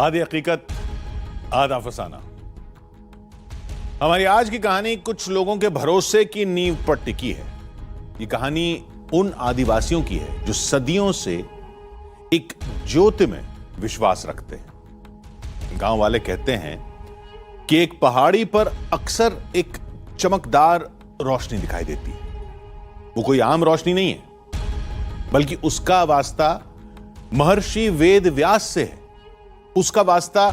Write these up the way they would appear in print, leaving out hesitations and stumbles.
आधी हकीकत आधा फसाना। हमारी आज की कहानी कुछ लोगों के भरोसे की नींव पर टिकी है। ये कहानी उन आदिवासियों की है जो सदियों से एक ज्योति में विश्वास रखते हैं। गांव वाले कहते हैं कि एक पहाड़ी पर अक्सर एक चमकदार रोशनी दिखाई देती है। वो कोई आम रोशनी नहीं है, बल्कि उसका वास्ता महर्षि वेद व्यास से है। उसका वास्ता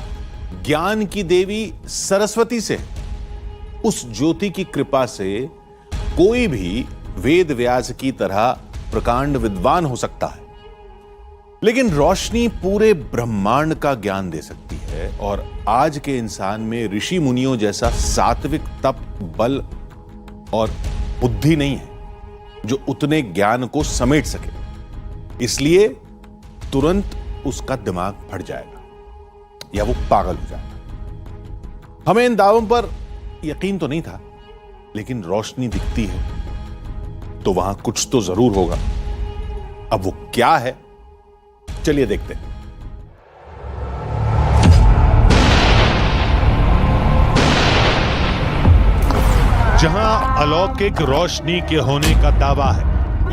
ज्ञान की देवी सरस्वती से है। उस ज्योति की कृपा से कोई भी वेद व्यास की तरह प्रकांड विद्वान हो सकता है। लेकिन रोशनी पूरे ब्रह्मांड का ज्ञान दे सकती है, और आज के इंसान में ऋषि मुनियों जैसा सात्विक तप, बल और बुद्धि नहीं है जो उतने ज्ञान को समेट सके। इसलिए तुरंत उसका दिमाग फट जाएगा या वो पागल हो जाएगा। हमें इन दावों पर यकीन तो नहीं था, लेकिन रोशनी दिखती है तो वहां कुछ तो जरूर होगा। अब वो क्या है, चलिए देखते हैं। जहां अलौकिक रोशनी के होने का दावा है,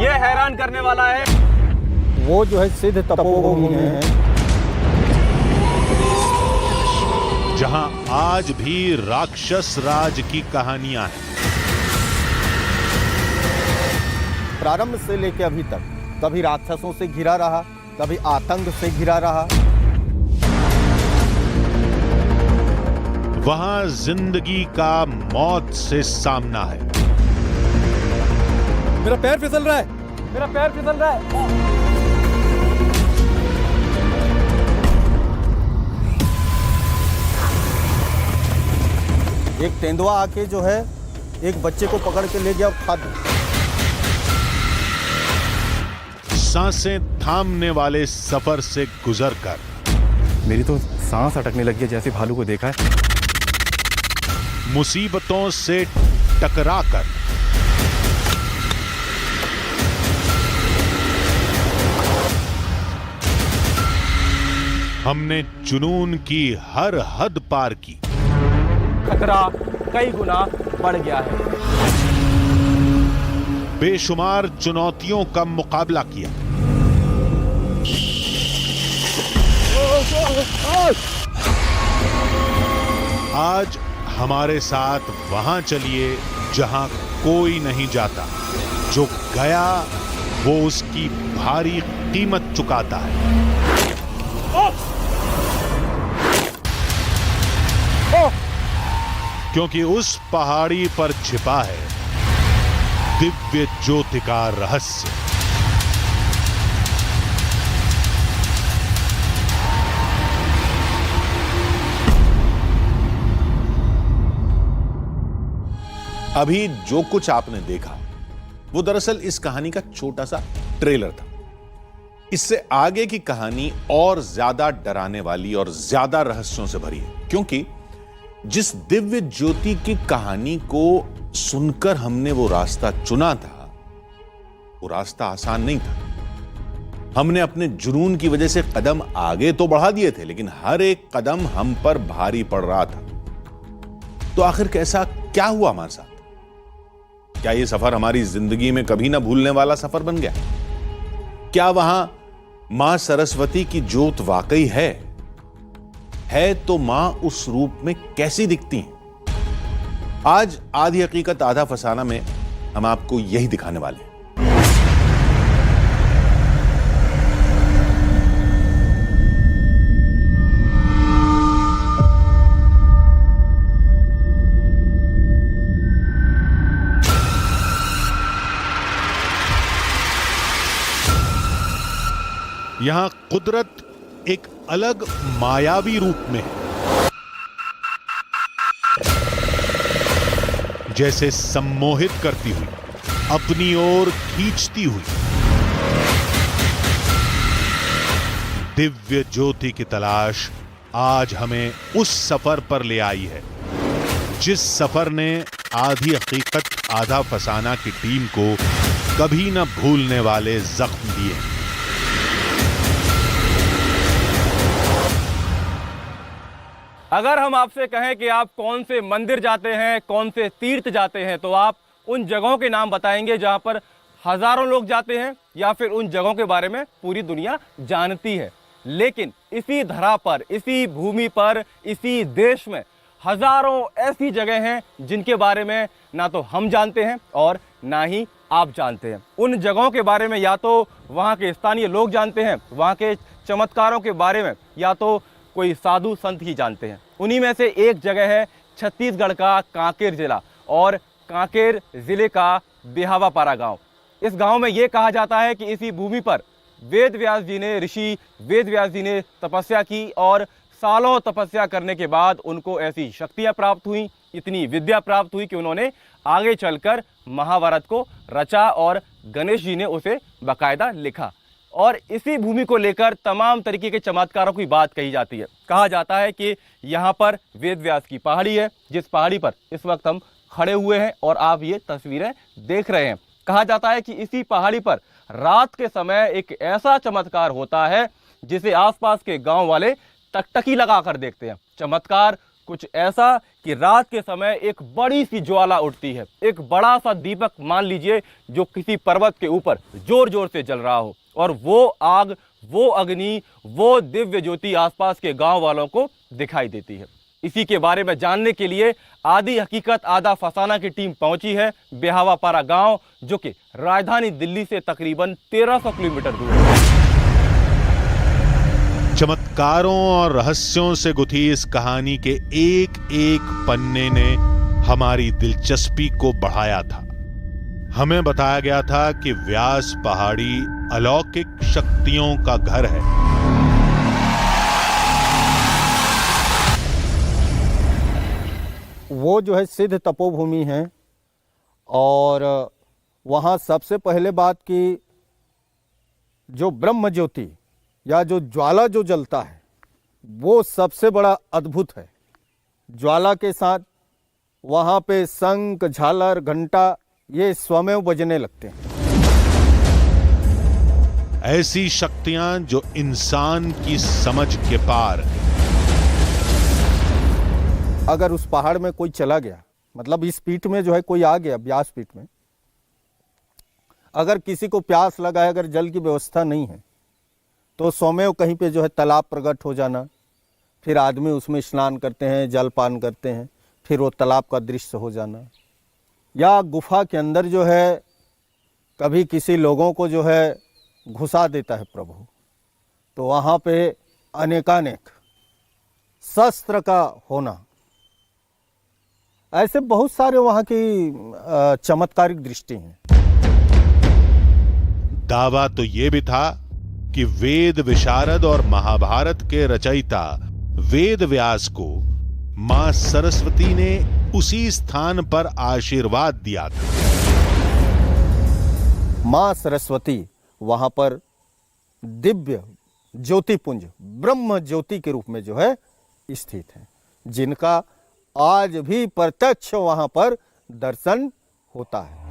यह हैरान करने वाला है। वो जो है सिद्ध तपोभूमि है। जहां आज भी राक्षस राज की कहानियां हैं। प्रारंभ से लेकर अभी तक कभी राक्षसों से घिरा रहा, कभी आतंक से घिरा रहा। वहां जिंदगी का मौत से सामना है। मेरा पैर फिसल रहा है, मेरा पैर फिसल रहा है। एक तेंदुआ आके जो है एक बच्चे को पकड़ के ले गया और खा दिया। सांसें थामने वाले सफर से गुजरकर मेरी तो सांस अटकने लगी है जैसे भालू को देखा है। मुसीबतों से टकराकर हमने जुनून की हर हद पार की। खतरा कई गुना बढ़ गया है। बेशुमार चुनौतियों का मुकाबला किया। आज हमारे साथ वहां चलिए जहां कोई नहीं जाता। जो गया वो उसकी भारी कीमत चुकाता है। क्योंकि उस पहाड़ी पर छिपा है दिव्य ज्योति का रहस्य। अभी जो कुछ आपने देखा वो दरअसल इस कहानी का छोटा सा ट्रेलर था। इससे आगे की कहानी और ज्यादा डराने वाली और ज्यादा रहस्यों से भरी है, क्योंकि जिस दिव्य ज्योति की कहानी को सुनकर हमने वो रास्ता चुना था, वो रास्ता आसान नहीं था। हमने अपने जुनून की वजह से कदम आगे तो बढ़ा दिए थे, लेकिन हर एक कदम हम पर भारी पड़ रहा था। तो आखिर कैसा क्या हुआ हमारे साथ? क्या ये सफर हमारी जिंदगी में कभी ना भूलने वाला सफर बन गया? क्या वहां मां सरस्वती की ज्योत वाकई है तो मां उस रूप में कैसी दिखती हैं? आज आधी हकीकत आधा फसाना में हम आपको यही दिखाने वाले हैं। यहां कुदरत एक अलग मायावी रूप में है, जैसे सम्मोहित करती हुई, अपनी ओर खींचती हुई। दिव्य ज्योति की तलाश आज हमें उस सफर पर ले आई है, जिस सफर ने आधी हकीकत आधा फसाना की टीम को कभी न भूलने वाले जख्म दिए। अगर हम आपसे कहें कि आप कौन से मंदिर जाते हैं, कौन से तीर्थ जाते हैं, तो आप उन जगहों के नाम बताएंगे जहां पर हजारों लोग जाते हैं या फिर उन जगहों के बारे में पूरी दुनिया जानती है। लेकिन इसी धरा पर, इसी भूमि पर, इसी देश में हजारों ऐसी जगह हैं जिनके बारे में ना तो हम जानते हैं और ना ही आप जानते हैं। उन जगहों के बारे में या तो वहाँ के स्थानीय लोग जानते हैं, वहाँ के चमत्कारों के बारे में या तो कोई साधु संत ही जानते हैं। उन्हीं में से एक जगह है छत्तीसगढ़ का कांकेर जिला और कांकेर जिले का बिहावापारा गांव। इस गांव में ये कहा जाता है कि इसी भूमि पर वेद व्यास जी ने, ऋषि वेद व्यास जी ने तपस्या की और सालों तपस्या करने के बाद उनको ऐसी शक्तियां प्राप्त हुई, इतनी विद्या प्राप्त हुई कि उन्होंने आगे चलकर महाभारत को रचा और गणेश जी ने उसे बाकायदा लिखा। और इसी भूमि को लेकर तमाम तरीके के चमत्कारों की बात कही जाती है। कहा जाता है कि यहाँ पर वेद व्यास की पहाड़ी है, जिस पहाड़ी पर इस वक्त हम खड़े हुए हैं और आप ये तस्वीरें देख रहे हैं। कहा जाता है कि इसी पहाड़ी पर रात के समय एक ऐसा चमत्कार होता है जिसे आसपास के गांव वाले टकटकी लगाकर देखते हैं। चमत्कार कुछ ऐसा कि रात के समय एक बड़ी सी ज्वाला उठती है, एक बड़ा सा दीपक मान लीजिए जो किसी पर्वत के ऊपर जोर जोर से जल रहा हो, और वो आग, वो अग्नि, वो दिव्य ज्योति आसपास के गांव वालों को दिखाई देती है। इसी के बारे में जानने के लिए आदि हकीकत आधा फसाना की टीम पहुंची है बिहावापारा गांव, जो कि राजधानी दिल्ली से तकरीबन 1300 किलोमीटर दूर है। चमत्कारों और रहस्यों से गुथी इस कहानी के एक एक पन्ने ने हमारी दिलचस्पी को बढ़ाया था। हमें बताया गया था कि व्यास पहाड़ी अलौकिक शक्तियों का घर है। वो जो है सिद्ध तपोभूमि है और वहाँ सबसे पहले बात की जो ब्रह्म ज्योति या जो ज्वाला जो जलता है वो सबसे बड़ा अद्भुत है। ज्वाला के साथ वहाँ पे शंख, झालर, घंटा ये स्वमेव बजने लगते हैं। ऐसी शक्तियां जो इंसान की समझ के पार। अगर उस पहाड़ में कोई चला गया, मतलब इस पीठ में जो है कोई आ गया, व्यास पीठ में, अगर किसी को प्यास लगा है, अगर जल की व्यवस्था नहीं है, तो स्वमेव कहीं पे जो है तालाब प्रकट हो जाना, फिर आदमी उसमें स्नान करते हैं, जल पान करते हैं, फिर वो तालाब का दृश्य हो जाना। या गुफा के अंदर जो है कभी किसी लोगों को जो है घुसा देता है प्रभु, तो वहाँ पे अनेकानेक शस्त्र का होना, ऐसे बहुत सारे वहाँ की चमत्कारिक दृष्टि हैं। दावा तो ये भी था कि वेद विशारद और महाभारत के रचयिता वेद व्यास को मां सरस्वती ने उसी स्थान पर आशीर्वाद दिया था। मां सरस्वती वहां पर दिव्य ज्योतिपुंज ब्रह्म ज्योति के रूप में जो है स्थित है, जिनका आज भी प्रत्यक्ष वहां पर दर्शन होता है।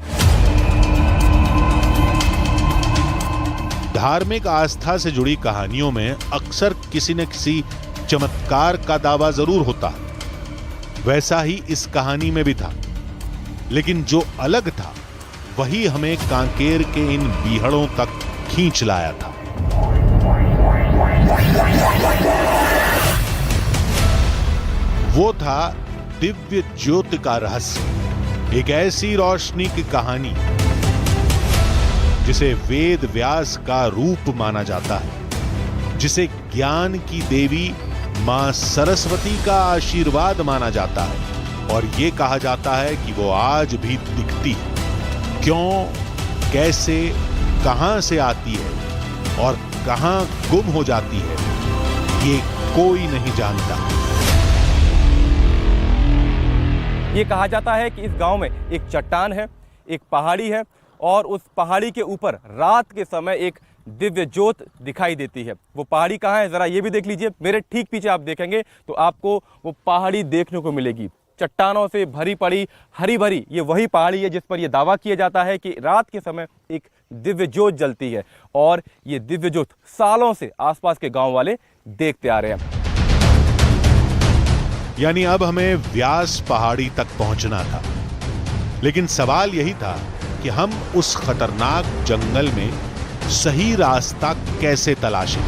धार्मिक आस्था से जुड़ी कहानियों में अक्सर किसी न किसी चमत्कार का दावा जरूर होता है। वैसा ही इस कहानी में भी था, लेकिन जो अलग था वही हमें कांकेर के इन बीहड़ों तक खींच लाया था। वो था दिव्य ज्योति का रहस्य, एक ऐसी रोशनी की कहानी जिसे वेद व्यास का रूप माना जाता है, जिसे ज्ञान की देवी मां सरस्वती का आशीर्वाद माना जाता है, और ये कहा जाता है कि वो आज भी दिखती है। क्यों, कैसे, कहां से आती है और कहां गुम हो जाती है, ये कोई नहीं जानता। ये कहा जाता है कि इस गांव में एक चट्टान है, एक पहाड़ी है, और उस पहाड़ी के ऊपर रात के समय एक दिव्य ज्योत दिखाई देती है। वो पहाड़ी कहाँ है जरा ये भी देख लीजिए। मेरे ठीक पीछे आप देखेंगे तो आपको वो पहाड़ी देखने को मिलेगी, चट्टानों से भरी पड़ी, हरी भरी। ये वही पहाड़ी है जिस पर यह दावा किया जाता है कि रात के समय एक दिव्य ज्योत जलती है, और ये दिव्य ज्योत सालों से आसपास के गांव वाले देखते आ रहे हैं। यानी अब हमें व्यास पहाड़ी तक पहुंचना था। लेकिन सवाल यही था कि हम उस खतरनाक जंगल में सही रास्ता कैसे तलाशें।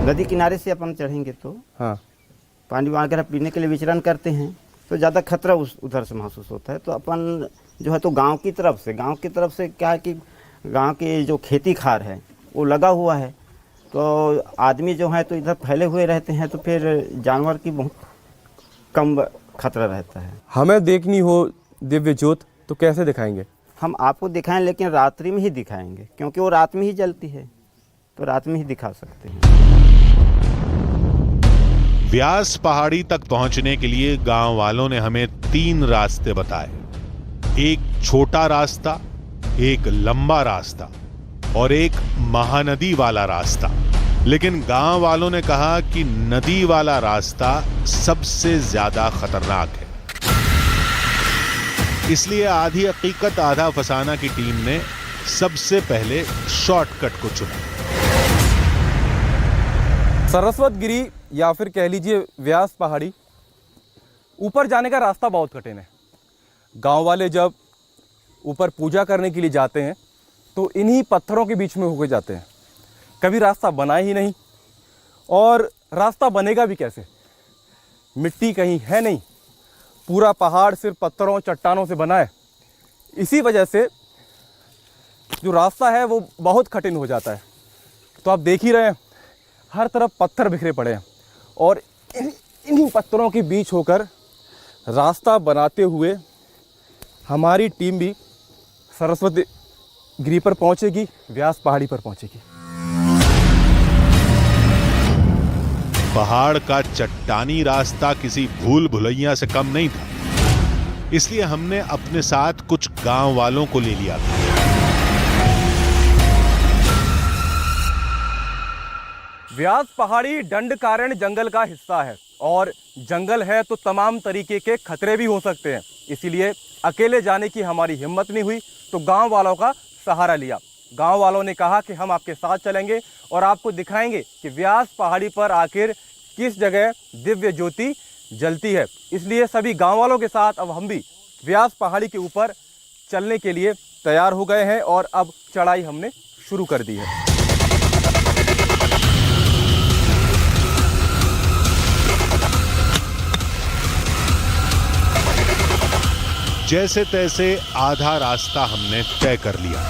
नदी किनारे से अपन चढ़ेंगे तो हाँ, पानी वगैरह पीने के लिए विचरण करते हैं तो ज़्यादा खतरा उधर से महसूस होता है। तो अपन जो है तो गांव की तरफ से क्या है कि गांव के जो खेती खार है वो लगा हुआ है, तो आदमी जो है तो इधर फैले हुए रहते हैं, तो फिर जानवर की बहुत कम खतरा रहता है। हमें देखनी हो दिव्य ज्योत तो कैसे दिखाएंगे? हम आपको दिखाएं, लेकिन रात्रि में ही दिखाएंगे, क्योंकि वो रात में ही जलती है, तो रात में ही दिखा सकते हैं। व्यास पहाड़ी तक पहुंचने के लिए गांव वालों ने हमें 3 रास्ते बताए। एक छोटा रास्ता, एक लंबा रास्ता और एक महानदी वाला रास्ता। लेकिन गांव वालों ने कहा कि नदी वाला रास्ता सबसे ज्यादा खतरनाक है। इसलिए आधी हकीकत आधा फसाना की टीम ने सबसे पहले शॉर्टकट को चुना। सरस्वत गिरी या फिर कह लीजिए व्यास पहाड़ी, ऊपर जाने का रास्ता बहुत कठिन है। गांव वाले जब ऊपर पूजा करने के लिए जाते हैं तो इन्हीं पत्थरों के बीच में होके जाते हैं। कभी रास्ता बना ही नहीं, और रास्ता बनेगा भी कैसे? मिट्टी कहीं है नहीं, पूरा पहाड़ सिर्फ पत्थरों चट्टानों से बना है। इसी वजह से जो रास्ता है वो बहुत कठिन हो जाता है। तो आप देख ही रहे हैं, हर तरफ पत्थर बिखरे पड़े हैं, और इन्हीं पत्थरों के बीच होकर रास्ता बनाते हुए हमारी टीम भी सरस्वती गिरी पर पहुंचेगी, व्यास पहाड़ी पर पहुंचेगी। पहाड़ का चट्टानी रास्ता किसी भूल भुलैया से कम नहीं था, इसलिए हमने अपने साथ कुछ गांव वालों को ले लिया था। व्यास पहाड़ी दंडकारण्य जंगल का हिस्सा है, और जंगल है तो तमाम तरीके के खतरे भी हो सकते हैं। इसीलिए अकेले जाने की हमारी हिम्मत नहीं हुई, तो गांव वालों का सहारा लिया। गांव वालों ने कहा कि हम आपके साथ चलेंगे और आपको दिखाएंगे कि व्यास पहाड़ी पर आखिर किस जगह दिव्य ज्योति जलती है। इसलिए सभी गांव वालों के साथ अब हम भी व्यास पहाड़ी के ऊपर चलने के लिए तैयार हो गए हैं, और अब चढ़ाई हमने शुरू कर दी है। जैसे तैसे आधा रास्ता हमने तय कर लिया।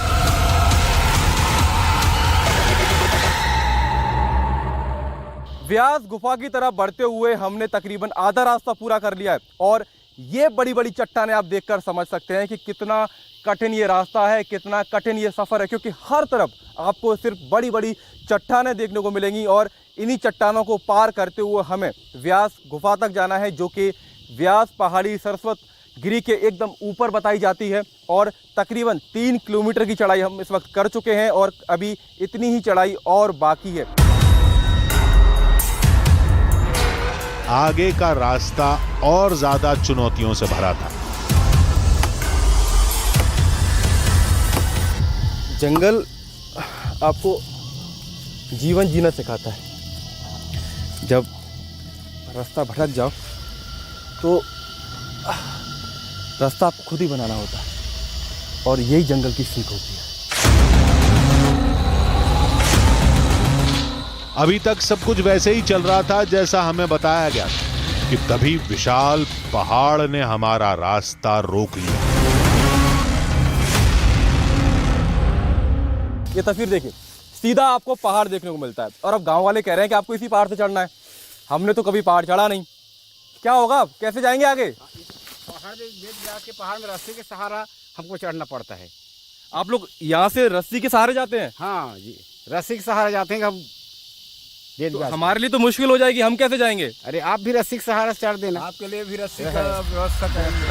व्यास गुफा की तरफ बढ़ते हुए हमने तकरीबन आधा रास्ता पूरा कर लिया है, और ये बड़ी बड़ी चट्टानें आप देखकर समझ सकते हैं कि कितना कठिन ये रास्ता है, कितना कठिन ये सफ़र है, क्योंकि हर तरफ आपको सिर्फ बड़ी बड़ी चट्टानें देखने को मिलेंगी, और इन्हीं चट्टानों को पार करते हुए हमें व्यास गुफा तक जाना है, जो कि व्यास पहाड़ी सरस्वत गिरी के एकदम ऊपर बताई जाती है। और तकरीबन 3 किलोमीटर की चढ़ाई हम इस वक्त कर चुके हैं, और अभी इतनी ही चढ़ाई और बाकी है। आगे का रास्ता और ज्यादा चुनौतियों से भरा था। जंगल आपको जीवन जीना सिखाता है। जब रास्ता भटक जाओ तो रास्ता आपको खुद ही बनाना होता है, और यही जंगल की सीख होती है। अभी तक सब कुछ वैसे ही चल रहा था जैसा हमें बताया गया था, कि तभी विशाल पहाड़ ने हमारा रास्ता रोक लिया। ये तस्वीर देखिए, सीधा आपको पहाड़ देखने को मिलता है, और अब गांव वाले कह रहे हैं कि आपको इसी पहाड़ से चढ़ना है। हमने तो कभी पहाड़ चढ़ा नहीं, क्या होगा, कैसे जाएंगे आगे? पहाड़ में रस्सी के सहारा हमको चढ़ना पड़ता है। आप लोग यहाँ से रस्सी के सहारे जाते हैं? हाँ जी, रस्सी के सहारा जाते हैं। हम तो हमारे लिए तो मुश्किल हो जाएगी, हम कैसे जाएंगे? अरे आप भी रस्सी के सहारा से चढ़ देना, आपके लिए भी रस्सी का व्यवस्था करेंगे।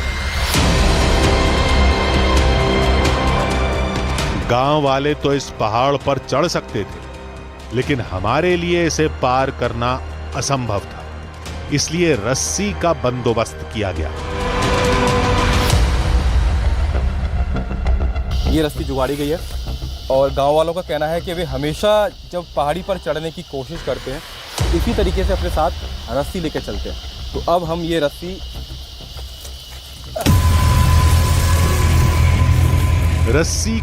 गांव वाले तो इस पहाड़ पर चढ़ सकते थे, लेकिन हमारे लिए इसे पार करना असंभव था, इसलिए रस्सी का बंदोबस्त किया गया। ये रस्सी जुगाड़ी गई है, और गांव वालों का कहना है कि वे हमेशा जब पहाड़ी पर चढ़ने की कोशिश करते हैं इसी तरीके से अपने साथ रस्सी लेकर चलते हैं। तो अब हम ये रस्सी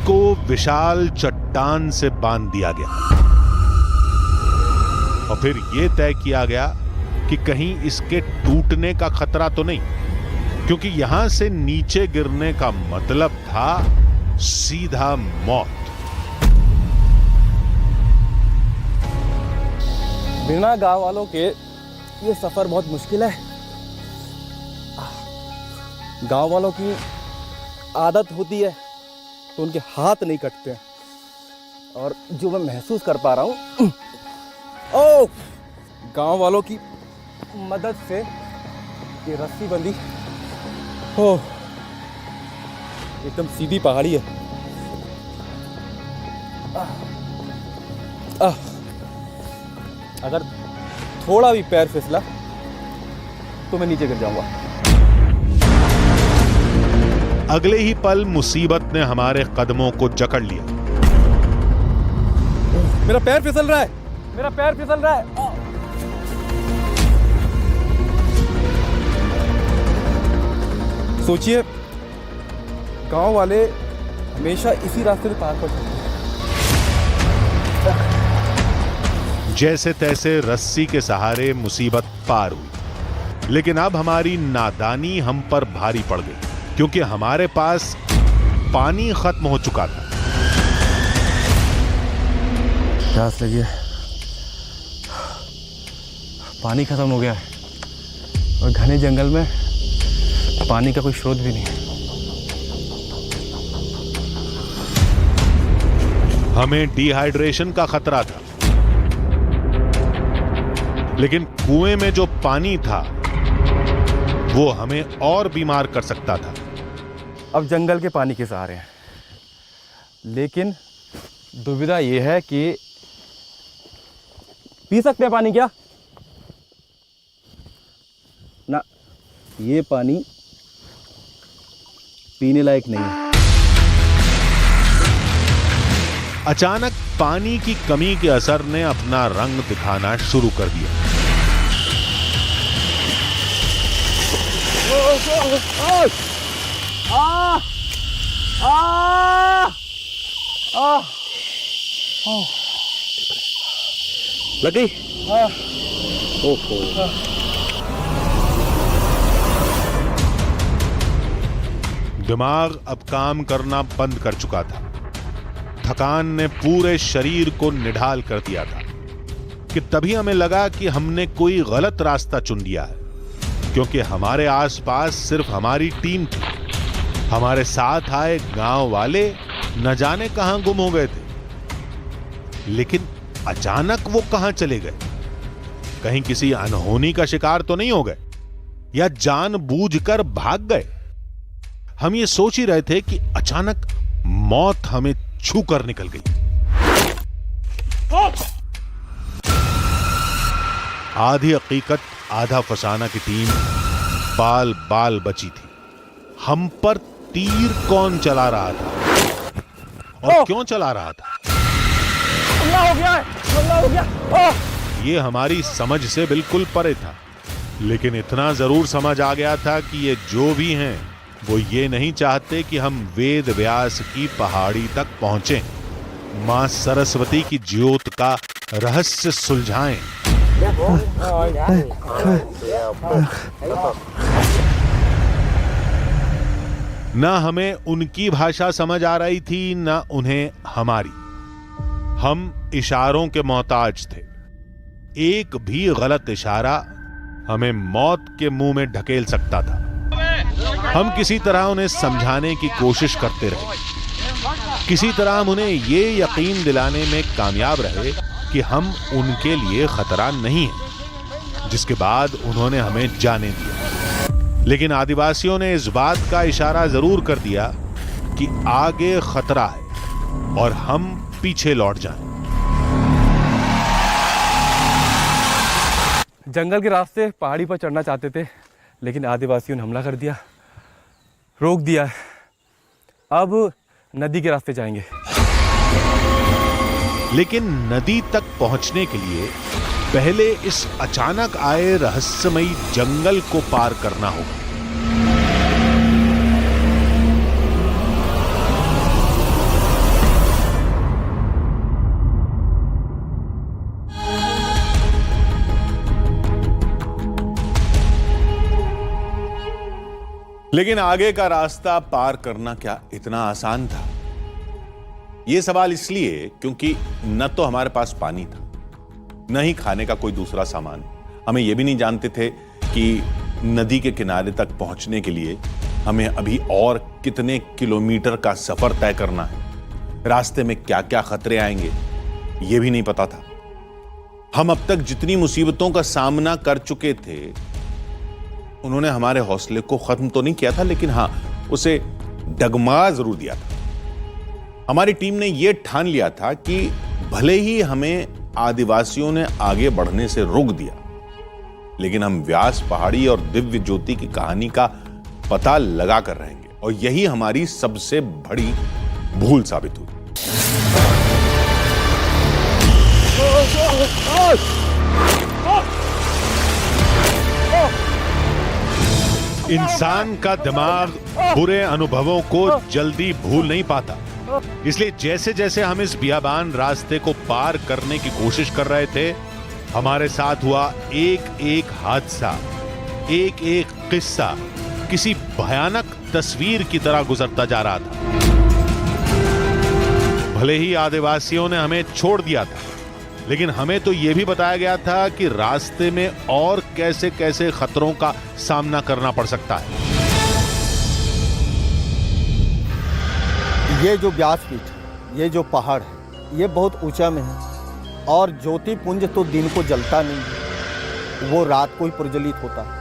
को विशाल चट्टान से बांध दिया गया और फिर यह तय किया गया कि कहीं इसके टूटने का खतरा तो नहीं, क्योंकि यहां से नीचे गिरने का मतलब था सीधा मौत। बिना गांव वालों के ये सफ़र बहुत मुश्किल है। गांव वालों की आदत होती है तो उनके हाथ नहीं कटते हैं, और जो मैं महसूस कर पा रहा हूँ गांव वालों की मदद से ये रस्सी बंदी हो एकदम सीधी पहाड़ी है। अगर थोड़ा भी पैर फिसला तो मैं नीचे गिर जाऊंगा। अगले ही पल मुसीबत ने हमारे कदमों को जकड़ लिया। मेरा पैर फिसल रहा है, मेरा पैर फिसल रहा है। सोचिए, गांव वाले हमेशा इसी रास्ते से पहाड़ पर चलते हैं। जैसे तैसे रस्सी के सहारे मुसीबत पार हुई, लेकिन अब हमारी नादानी हम पर भारी पड़ गई, क्योंकि हमारे पास पानी खत्म हो चुका था। प्यास लगी है, पानी खत्म हो गया है और घने जंगल में पानी का कोई स्रोत भी नहीं है। हमें डिहाइड्रेशन का खतरा था, लेकिन कुएं में जो पानी था वो हमें और बीमार कर सकता था। अब जंगल के पानी के सहारे हैं, लेकिन दुविधा यह है कि पी सकते हैं पानी क्या? ना, ये पानी पीने लायक नहीं है। अचानक पानी की कमी के असर ने अपना रंग दिखाना शुरू कर दिया। लग गई? ओहो। दिमाग अब काम करना बंद कर चुका था। थकान ने पूरे शरीर को निढाल कर दिया था कि तभी हमें लगा कि हमने कोई गलत रास्ता चुन लिया है, क्योंकि हमारे आसपास सिर्फ हमारी टीम थी। हमारे साथ आए गांव वाले न जाने कहां गुम हो गए थे, लेकिन अचानक वो कहां चले गए? कहीं किसी अनहोनी का शिकार तो नहीं हो गए या जानबूझकर भाग गए? हम ये सोच ही रहे थे कि अचानक मौत हमें छू कर निकल गई। आधी हकीकत आधा फसाना की टीम बाल बाल बची थी। हम पर तीर कौन चला रहा था और क्यों चला रहा था, हमला हो गया है, हमला हो गया। ये हमारी समझ से बिल्कुल परे था, लेकिन इतना जरूर समझ आ गया था कि ये जो भी हैं वो ये नहीं चाहते कि हम वेद व्यास की पहाड़ी तक पहुंचें, मां सरस्वती की ज्योत का रहस्य सुलझाएं। न हमें उनकी भाषा समझ आ रही थी, न उन्हें हमारी। हम इशारों के मोहताज थे। एक भी गलत इशारा हमें मौत के मुंह में ढकेल सकता था। हम किसी तरह उन्हें समझाने की कोशिश करते रहे। किसी तरह हम उन्हें ये यकीन दिलाने में कामयाब रहे कि हम उनके लिए खतरा नहीं है, जिसके बाद उन्होंने हमें जाने दिया। लेकिन आदिवासियों ने इस बात का इशारा जरूर कर दिया कि आगे खतरा है और हम पीछे लौट जाएं। जंगल के रास्ते पहाड़ी पर चढ़ना चाहते थे, लेकिन आदिवासियों ने हमला कर दिया, रोक दिया। अब नदी के रास्ते जाएंगे। लेकिन नदी तक पहुंचने के लिए पहले इस अचानक आए रहस्यमयी जंगल को पार करना होगा। लेकिन आगे का रास्ता पार करना क्या इतना आसान था? यह सवाल इसलिए क्योंकि न तो हमारे पास पानी था, न ही खाने का कोई दूसरा सामान। हमें यह भी नहीं जानते थे कि नदी के किनारे तक पहुंचने के लिए हमें अभी और कितने किलोमीटर का सफर तय करना है। रास्ते में क्या क्या खतरे आएंगे यह भी नहीं पता था। हम अब तक जितनी मुसीबतों का सामना कर चुके थे, उन्होंने हमारे हौसले को खत्म तो नहीं किया था, लेकिन हां, उसे डगमगा जरूर दिया था। हमारी टीम ने यह ठान लिया था कि भले ही हमें आदिवासियों ने आगे बढ़ने से रोक दिया, लेकिन हम व्यास पहाड़ी और दिव्य ज्योति की कहानी का पता लगा कर रहेंगे, और यही हमारी सबसे बड़ी भूल साबित हुई। इंसान का दिमाग बुरे अनुभवों को जल्दी भूल नहीं पाता, इसलिए जैसे जैसे हम इस बियाबान रास्ते को पार करने की कोशिश कर रहे थे, हमारे साथ हुआ एक एक हादसा, एक एक किस्सा किसी भयानक तस्वीर की तरह गुजरता जा रहा था। भले ही आदिवासियों ने हमें छोड़ दिया था, लेकिन हमें तो यह भी बताया गया था कि रास्ते में और कैसे कैसे खतरों का सामना करना पड़ सकता है। ये जो व्यासपीठ, ये जो पहाड़ है, ये बहुत ऊंचा में है, और ज्योति पुंज तो दिन को जलता नहीं है, वो रात को ही प्रज्वलित होता है।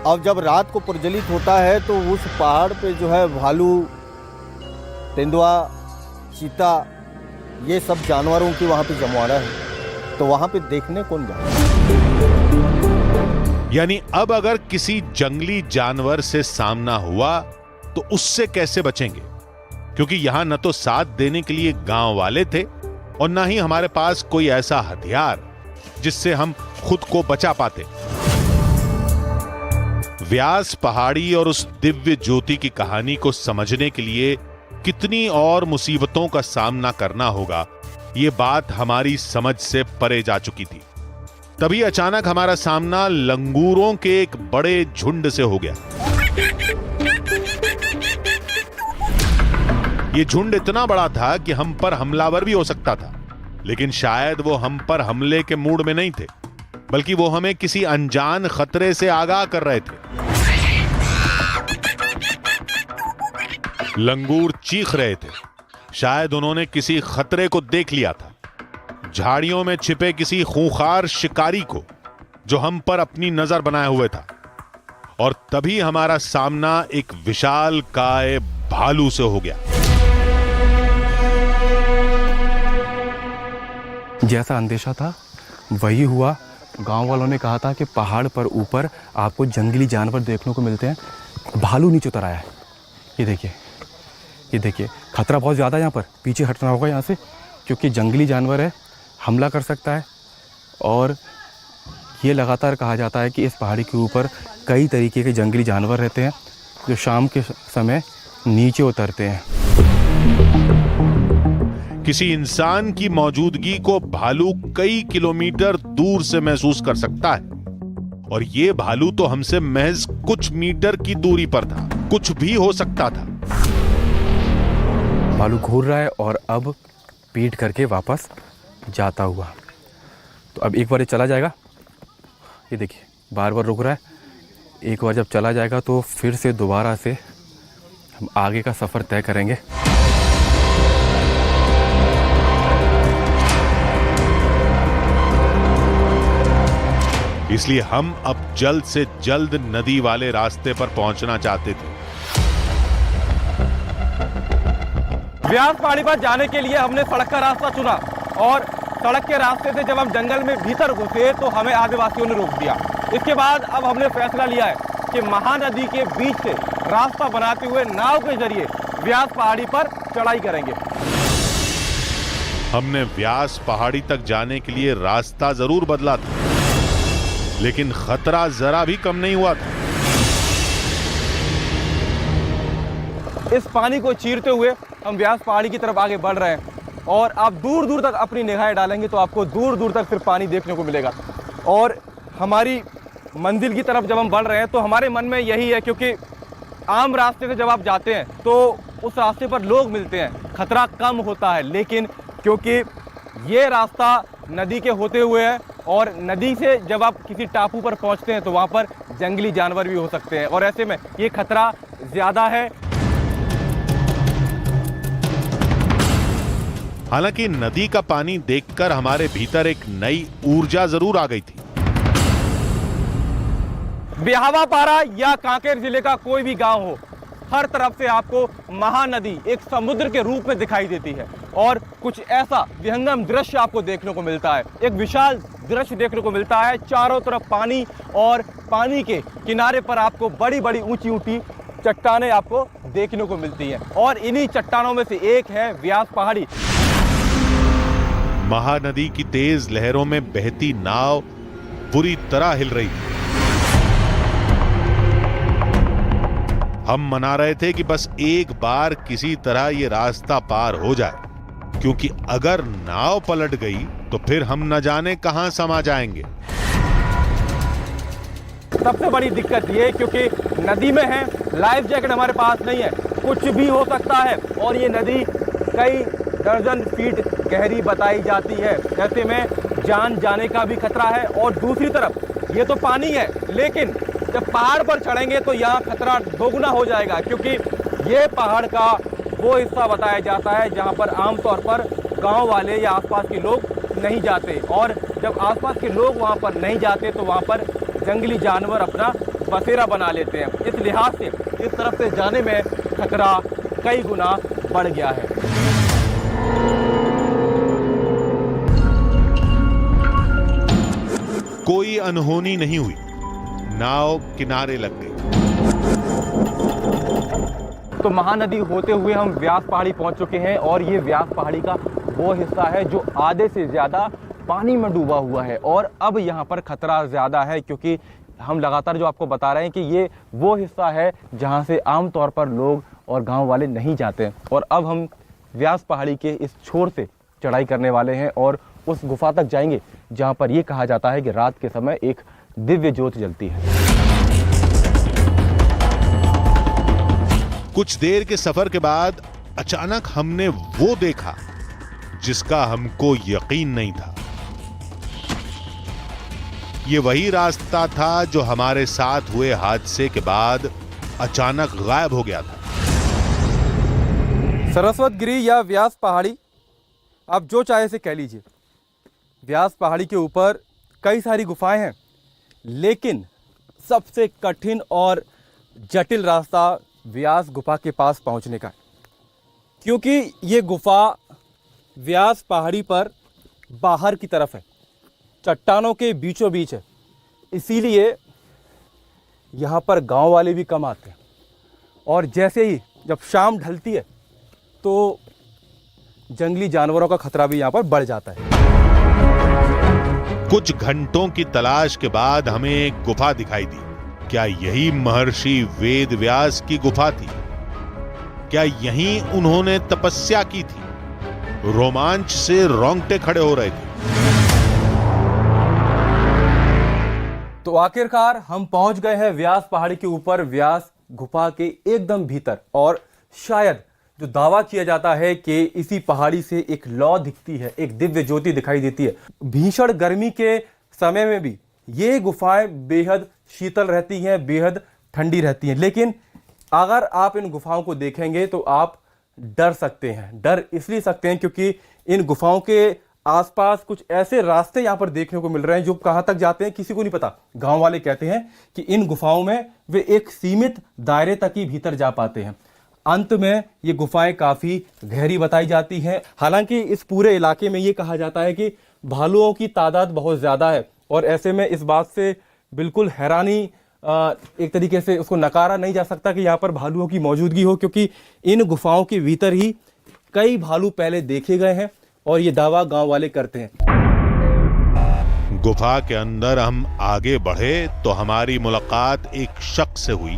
अब जब रात को प्रज्वलित होता है तो उस पहाड़ पे जो है भालू, तेंदुआ, चीता, ये सब जानवरों की वहाँ पे जमवाड़ा है, तो वहाँ पे देखने कौन जाए? यानी अब अगर किसी जंगली जानवर से सामना हुआ तो उससे कैसे बचेंगे? क्योंकि यहां न तो साथ देने के लिए गांव वाले थे, और न ही हमारे पास कोई ऐसा हथियार जिससे हम खुद को बचा पाते। व्यास पहाड़ी और उस दिव्य ज्योति की कहानी को समझने के लिए कितनी और मुसीबतों का सामना करना होगा, यह बात हमारी समझ से परे जा चुकी थी। तभी अचानक हमारा सामना लंगूरों के एक बड़े झुंड से हो गया। यह झुंड इतना बड़ा था कि हम पर हमलावर भी हो सकता था, लेकिन शायद वो हम पर हमले के मूड में नहीं थे, बल्कि वो हमें किसी अनजान खतरे से आगाह कर रहे थे। लंगूर चीख रहे थे, शायद उन्होंने किसी खतरे को देख लिया था, झाड़ियों में छिपे किसी खूंखार शिकारी को जो हम पर अपनी नजर बनाए हुए था। और तभी हमारा सामना एक विशालकाय भालू से हो गया। जैसा अंदेशा था वही हुआ। गांव वालों ने कहा था कि पहाड़ पर ऊपर आपको जंगली जानवर देखने को मिलते हैं। भालू नीचे उतर आया है। ये देखिए, ये देखिए, खतरा बहुत ज़्यादा है। यहाँ पर पीछे हटना होगा यहाँ से, क्योंकि जंगली जानवर है, हमला कर सकता है। और ये लगातार कहा जाता है कि इस पहाड़ी के ऊपर कई तरीके के जंगली जानवर रहते हैं जो शाम के समय नीचे उतरते हैं। किसी इंसान की मौजूदगी को भालू कई किलोमीटर दूर से महसूस कर सकता है, और यह भालू तो हमसे महज कुछ मीटर की दूरी पर था। कुछ भी हो सकता था। भालू घूर रहा है और अब पीट करके वापस जाता हुआ। तो अब एक बार ये चला जाएगा, ये देखिए बार बार रुक रहा है। एक बार जब चला जाएगा तो फिर से दोबारा से हम आगे का सफ़र तय करेंगे। इसलिए हम अब जल्द से जल्द नदी वाले रास्ते पर पहुंचना चाहते थे। व्यास पहाड़ी पर जाने के लिए हमने सड़क का रास्ता चुना, और सड़क के रास्ते से जब हम जंगल में भीतर घुसे तो हमें आदिवासियों ने रोक दिया। इसके बाद अब हमने फैसला लिया है कि महानदी के बीच से रास्ता बनाते हुए नाव के जरिए व्यास पहाड़ी पर चढ़ाई करेंगे। हमने व्यास पहाड़ी तक जाने के लिए रास्ता जरूर बदला था, लेकिन खतरा जरा भी कम नहीं हुआ था। इस पानी को चीरते हुए हम व्यास पहाड़ी की तरफ आगे बढ़ रहे हैं और आप दूर दूर तक अपनी निगाहें डालेंगे तो आपको दूर दूर तक सिर्फ पानी देखने को मिलेगा। और हमारी मंजिल की तरफ जब हम बढ़ रहे हैं तो हमारे मन में यही है, क्योंकि आम रास्ते से जब आप जाते हैं तो उस रास्ते पर लोग मिलते हैं, खतरा कम होता है, लेकिन क्योंकि ये रास्ता नदी के होते हुए है और नदी से जब आप किसी टापू पर पहुंचते हैं तो वहां पर जंगली जानवर भी हो सकते हैं और ऐसे में ये खतरा ज्यादा है। हालांकि नदी का पानी देखकर हमारे भीतर एक नई ऊर्जा जरूर आ गई थी। ब्याहवापारा या कांकेर जिले का कोई भी गांव हो, हर तरफ से आपको महानदी एक समुद्र के रूप में दिखाई देती है और कुछ ऐसा विहंगम दृश्य आपको देखने को मिलता है। एक विशाल दृश्य देखने को मिलता है, चारों तरफ पानी और पानी के किनारे पर आपको बड़ी बड़ी ऊंची ऊंची चट्टानें आपको देखने को मिलती हैं और इन्हीं चट्टानों में से एक है व्यास पहाड़ी। महानदी की तेज लहरों में बहती नाव बुरी तरह हिल रही थी। हम मना रहे थे कि बस एक बार किसी तरह ये रास्ता पार हो जाए, क्योंकि अगर नाव पलट गई तो फिर हम न जाने कहां समा जाएंगे। सबसे बड़ी दिक्कत ये, क्योंकि नदी में है, लाइफ जैकेट हमारे पास नहीं है, कुछ भी हो सकता है और ये नदी कई दर्जन फीट गहरी बताई जाती है। ऐसे में जान जाने का भी खतरा है और दूसरी तरफ ये तो पानी है, लेकिन जब पहाड़ पर चढ़ेंगे तो यहाँ खतरा दोगुना हो जाएगा, क्योंकि ये पहाड़ का वो हिस्सा बताया जाता है जहाँ पर आमतौर पर गांव वाले या आसपास के लोग नहीं जाते और जब आसपास के लोग वहाँ पर नहीं जाते तो वहाँ पर जंगली जानवर अपना बसेरा बना लेते हैं। इस लिहाज से इस तरफ से जाने में खतरा कई गुना बढ़ गया है। कोई अनहोनी नहीं हुई, नाव किनारे लग गई। तो महानदी होते हुए हम व्यास पहाड़ी पहुंच चुके हैं और ये व्यास पहाड़ी का वो हिस्सा है जो आधे से ज़्यादा पानी में डूबा हुआ है और अब यहाँ पर खतरा ज़्यादा है, क्योंकि हम लगातार जो आपको बता रहे हैं कि ये वो हिस्सा है जहाँ से आमतौर पर लोग और गांव वाले नहीं जाते हैं। और अब हम व्यास पहाड़ी के इस छोर से चढ़ाई करने वाले हैं और उस गुफा तक जाएंगे जहाँ पर ये कहा जाता है कि रात के समय एक दिव्य ज्योत जलती है। कुछ देर के सफर के बाद अचानक हमने वो देखा जिसका हमको यकीन नहीं था। ये वही रास्ता था जो हमारे साथ हुए हादसे के बाद अचानक गायब हो गया था। सरस्वत गिरी या व्यास पहाड़ी, आप जो चाहे से कह लीजिए। व्यास पहाड़ी के ऊपर कई सारी गुफाएं हैं, लेकिन सबसे कठिन और जटिल रास्ता व्यास गुफा के पास पहुंचने का है, क्योंकि ये गुफा व्यास पहाड़ी पर बाहर की तरफ है, चट्टानों के बीचों बीच है। इसीलिए यहाँ पर गांव वाले भी कम आते हैं और जैसे ही जब शाम ढलती है तो जंगली जानवरों का खतरा भी यहाँ पर बढ़ जाता है। कुछ घंटों की तलाश के बाद हमें एक गुफा दिखाई दी। क्या यही महर्षि वेद व्यास की गुफा थी? क्या यहीं उन्होंने तपस्या की थी? रोमांच से रोंगटे खड़े हो रहे थे। तो आखिरकार हम पहुंच गए हैं व्यास पहाड़ी के ऊपर, व्यास गुफा के एकदम भीतर। और शायद जो दावा किया जाता है कि इसी पहाड़ी से एक लौ दिखती है, एक दिव्य ज्योति दिखाई देती है। भीषण गर्मी के समय में भी ये गुफाएं बेहद शीतल रहती हैं, बेहद ठंडी रहती हैं। लेकिन अगर आप इन गुफाओं को देखेंगे तो आप डर सकते हैं। डर इसलिए सकते हैं क्योंकि इन गुफाओं के आसपास कुछ ऐसे रास्ते यहाँ पर देखने को मिल रहे हैं जो कहाँ तक जाते हैं किसी को नहीं पता। गांव वाले कहते हैं कि इन गुफाओं में वे एक सीमित दायरे तक ही भीतर जा पाते हैं। अंत में ये गुफाएं काफी गहरी बताई जाती हैं। हालांकि इस पूरे इलाके में ये कहा जाता है कि भालुओं की तादाद बहुत ज्यादा है और ऐसे में इस बात से बिल्कुल हैरानी एक तरीके से उसको नकारा नहीं जा सकता कि यहाँ पर भालुओं की मौजूदगी हो, क्योंकि इन गुफाओं के भीतर ही कई भालू पहले देखे गए हैं और ये दावा गांव वाले करते हैं। गुफा के अंदर हम आगे बढ़े तो हमारी मुलाकात एक शख्स से हुई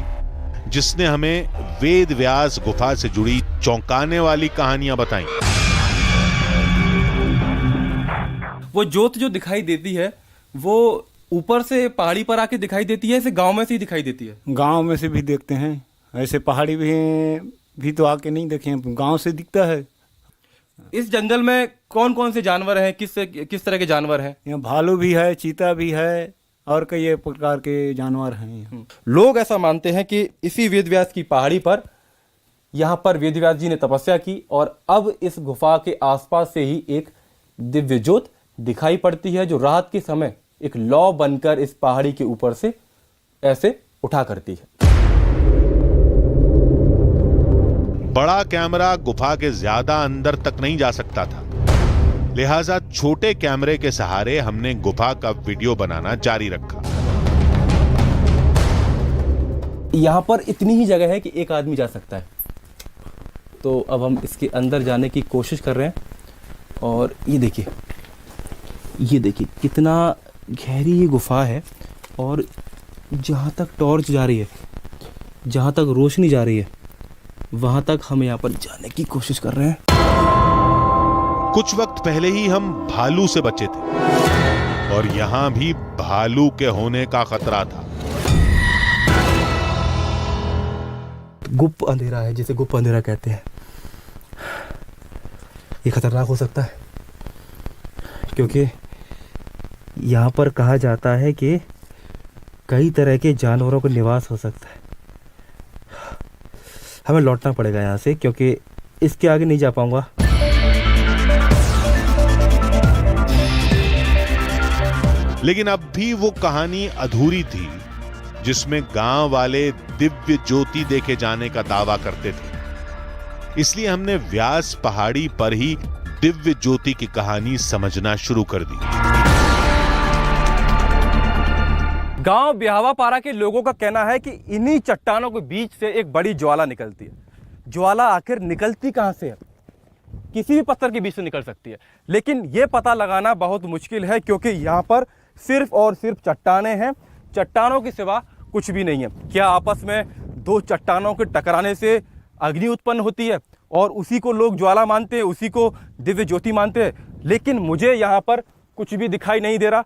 जिसने हमें वेद व्यास गुफा से जुड़ी चौंकाने वाली कहानियां बताई। वो ज्योत जो दिखाई देती है वो ऊपर से पहाड़ी पर आके दिखाई देती है, ऐसे गांव में से ही दिखाई देती है? गांव में से भी देखते हैं, ऐसे पहाड़ी भी तो आके नहीं देखे हैं, गांव से दिखता है। इस जंगल में कौन कौन से जानवर हैं, किस तरह के जानवर हैं? यहाँ भालू भी है, चीता भी है और कई प्रकार के जानवर हैं। लोग ऐसा मानते हैं कि इसी वेदव्यास की पहाड़ी पर यहाँ पर वेदव्यास जी ने तपस्या की और अब इस गुफा के आसपास से ही एक दिव्य ज्योत दिखाई पड़ती है जो रात के समय एक लौ बनकर इस पहाड़ी के ऊपर से ऐसे उठा करती है। बड़ा कैमरा गुफा के ज्यादा अंदर तक नहीं जा सकता था, लिहाजा छोटे कैमरे के सहारे हमने गुफा का वीडियो बनाना जारी रखा। यहाँ पर इतनी ही जगह है कि एक आदमी जा सकता है, तो अब हम इसके अंदर जाने की कोशिश कर रहे हैं। और ये देखिए कितना गहरी ये गुफा है और जहाँ तक टॉर्च जा रही है, जहाँ तक रोशनी जा रही है, वहाँ तक हम यहाँ पर जाने की कोशिश कर रहे हैं। कुछ वक्त पहले ही हम भालू से बचे थे और यहां भी भालू के होने का खतरा था। गुप्त अंधेरा है, जिसे गुप्त अंधेरा कहते हैं। ये खतरनाक हो सकता है क्योंकि यहाँ पर कहा जाता है कि कई तरह के जानवरों का निवास हो सकता है। हमें लौटना पड़ेगा यहाँ से क्योंकि इसके आगे नहीं जा पाऊंगा। लेकिन अब भी वो कहानी अधूरी थी जिसमें गांव वाले दिव्य ज्योति देखे जाने का दावा करते थे। इसलिए हमने व्यास पहाड़ी पर ही दिव्य ज्योति की कहानी समझना शुरू कर दी। गांव ब्याहवापारा के लोगों का कहना है कि इन्हीं चट्टानों के बीच से एक बड़ी ज्वाला निकलती है। ज्वाला आखिर निकलती कहां से है? किसी भी पत्थर के बीच से निकल सकती है, लेकिन यह पता लगाना बहुत मुश्किल है क्योंकि यहाँ पर सिर्फ और सिर्फ चट्टानें हैं। चट्टानों के सिवा कुछ भी नहीं है। क्या आपस में दो चट्टानों के टकराने से अग्नि उत्पन्न होती है और उसी को लोग ज्वाला मानते हैं, उसी को दिव्य ज्योति मानते हैं? लेकिन मुझे यहाँ पर कुछ भी दिखाई नहीं दे रहा।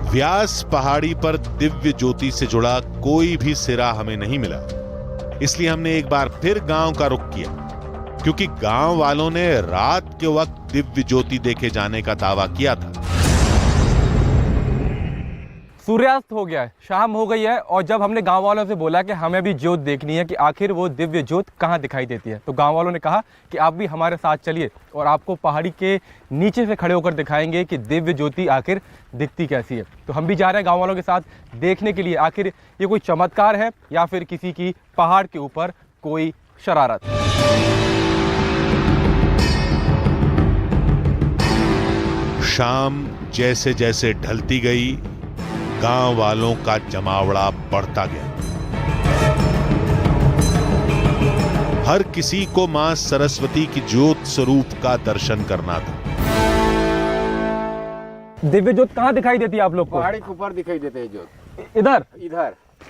व्यास पहाड़ी पर दिव्य ज्योति से जुड़ा कोई भी सिरा हमें नहीं मिला, इसलिए हमने एक बार फिर गांव का रुख किया क्योंकि गांव वालों ने रात के वक्त दिव्य ज्योति देखे जाने का दावा किया था। सूर्यास्त हो गया है, शाम हो गई है और जब हमने गांव वालों से बोला कि हमें भी ज्योत देखनी है कि आखिर वो दिव्य ज्योत कहाँ दिखाई देती है, तो गांव वालों ने कहा कि आप भी हमारे साथ चलिए और आपको पहाड़ी के नीचे से खड़े होकर दिखाएंगे कि दिव्य ज्योति आखिर दिखती कैसी है। तो हम भी जा रहे हैं गांव वालों के साथ देखने के लिए आखिर ये कोई चमत्कार है या फिर किसी की पहाड़ के ऊपर कोई शरारत। शाम जैसे जैसे ढलती गई, गांव वालों का जमावड़ा बढ़ता गया। हर किसी को मां सरस्वती की ज्योत स्वरूप का दर्शन करना था। दिव्य ज्योत कहाँ दिखाई देती है आप लोग को? पहाड़ी के ऊपर दिखाई देते हैं ज्योत। इधर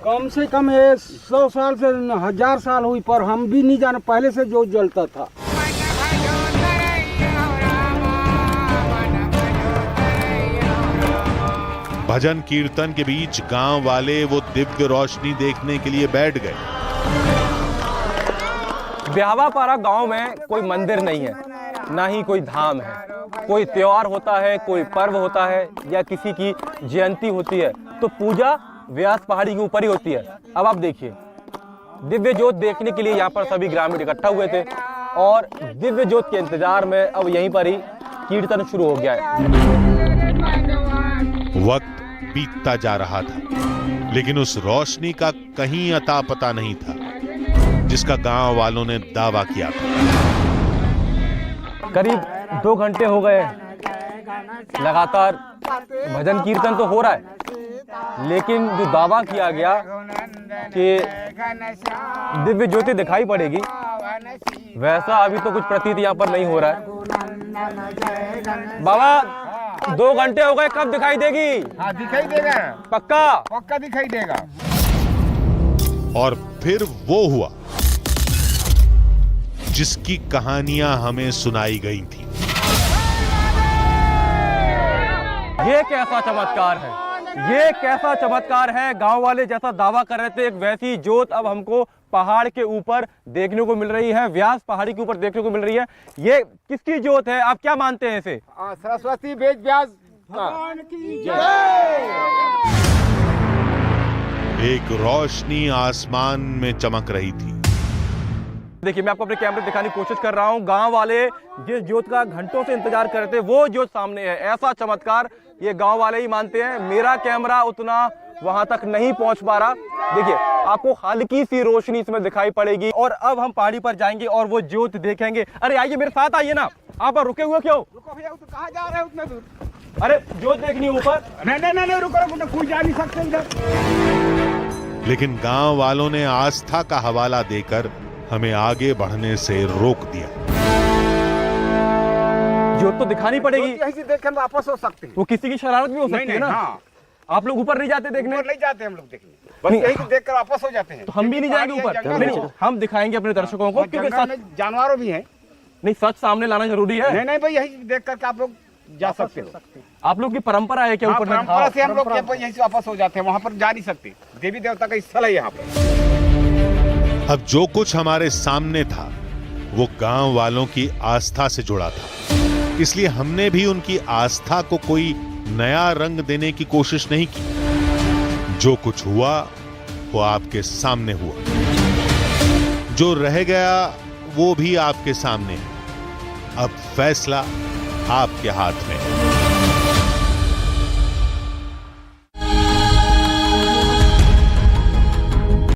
कम से कम 100 साल से 1000 साल हुई, पर हम भी नहीं जाने, पहले से ज्योत जलता था। भजन कीर्तन के बीच गांव वाले वो दिव्य रोशनी देखने के लिए बैठ गए। ब्याहवापारा गांव में कोई मंदिर नहीं है, ना ही कोई धाम है। कोई त्योहार होता है, कोई पर्व होता है या किसी की जयंती होती है तो पूजा व्यास पहाड़ी के ऊपर ही होती है। अब आप देखिए, दिव्य ज्योत देखने के लिए यहाँ पर सभी ग्रामीण इकट्ठा हुए थे और दिव्य ज्योत के इंतजार में अब यहीं पर ही कीर्तन शुरू हो गया है। वक्त बीतता जा रहा था लेकिन उस रोशनी का कहीं अता पता नहीं था जिसका गांव वालों ने दावा किया था। करीब 2 घंटे हो गए, लगातार भजन कीर्तन तो हो रहा है, लेकिन जो दावा किया गया कि दिव्य ज्योति दिखाई पड़ेगी वैसा अभी तो कुछ प्रतीत यहाँ पर नहीं हो रहा है। बाबा 2 घंटे हो गए, कब दिखाई देगी? हाँ दिखाई देगा, पक्का? पक्का दिखाई देगा। और फिर वो हुआ जिसकी कहानियां हमें सुनाई गई थी। ये कैसा चमत्कार है, ये कैसा चमत्कार है। गांव वाले जैसा दावा कर रहे थे, एक वैसी जोत अब हमको पहाड़ के ऊपर देखने को मिल रही है, व्यास पहाड़ी के ऊपर देखने को मिल रही है। ये किसकी जोत है, आप क्या मानते हैं इसे? सरस्वती वेद व्यास एक रोशनी आसमान में चमक रही थी। देखिए, मैं आपको अपने कैमरे दिखाने की कोशिश कर रहा हूं। गांव वाले जिस जोत का घंटों से इंतजार कर रहे थे, वो जोत सामने है। ऐसा चमत्कार ये गांव वाले ही मानते हैं। मेरा कैमरा उतना वहां तक नहीं पहुंच पा रहा। देखिए, आपको हल्की सी रोशनी इसमें दिखाई पड़ेगी और अब हम पहाड़ी पर जाएंगे और वो जोत देखेंगे। अरे आइए, मेरे साथ आइए ना। आप रुके हुए क्यों? रुको भैया, तो कहाँ जा रहे हैं उतना दूर? अरे जोत देखनी ऊपर। नहीं रुको, कोई जा नहीं सकते इधर। लेकिन गांव वालों ने आस्था का हवाला देकर हमें आगे बढ़ने से रोक दिया। जोत तो दिखानी पड़ेगी। यहीं से देख के हम वापस हो सकते हैं। वो किसी की शरारत भी हो सकती है ना। हाँ। आप लोग ऊपर नहीं जाते देखने? ऊपर नहीं जाते हम लोग देखने, बस नहीं। यहीं से देख कर वापस हो जाते हैं। तो हम भी नहीं जाएंगे ऊपर? नहीं, हम दिखाएंगे अपने दर्शकों को, क्योंकि जंगल सच, में जानवरों भी हैं। नहीं, सच सामने लाना जरूरी है। नहीं भाई, यहीं देख करके आप लोग जा सकते हो। आप लोग की परंपरा है क्या हाँ, ऊपर? परंपरा से हम लोग यहीं से वापस हो जाते हैं, वहाँ पर जा नहीं सकते। देवी देवता का स्थल है यहाँ पर। अब जो कुछ हमारे सामने था वो गांव वालों की आस्था से जुड़ा था, इसलिए हमने भी उनकी आस्था को कोई नया रंग देने की कोशिश नहीं की। जो कुछ हुआ वो आपके सामने हुआ, जो रह गया वो भी आपके सामने है। अब फैसला आपके हाथ में है।